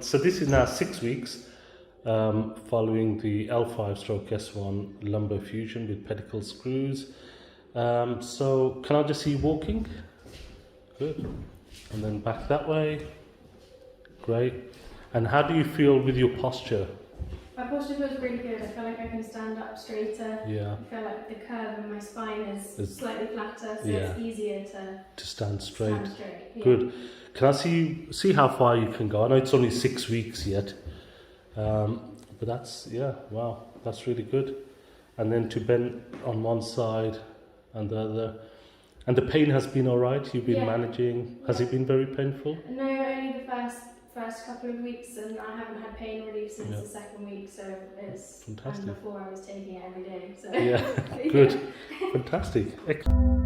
So this is now 6 weeks following the L5/S1 lumbar fusion with pedicle screws. So can I just see you walking? Good. And then back that way. Great. And how do you feel with your posture? My posture feels really good. I feel like I can stand up straighter. Yeah. I feel like the curve in my spine is slightly flatter, so yeah. it's easier to stand straight. Yeah. Good. Can I see how far you can go? I know it's only 6 weeks yet, but that's, yeah, wow, that's really good. And then to bend on one side and the other. And the pain has been all right? You've been managing? Has it been very painful? No, only the first couple of weeks, and I haven't had pain relief since the second week, so it's fantastic. And before I was taking it every day. So yeah, good, fantastic. Excellent.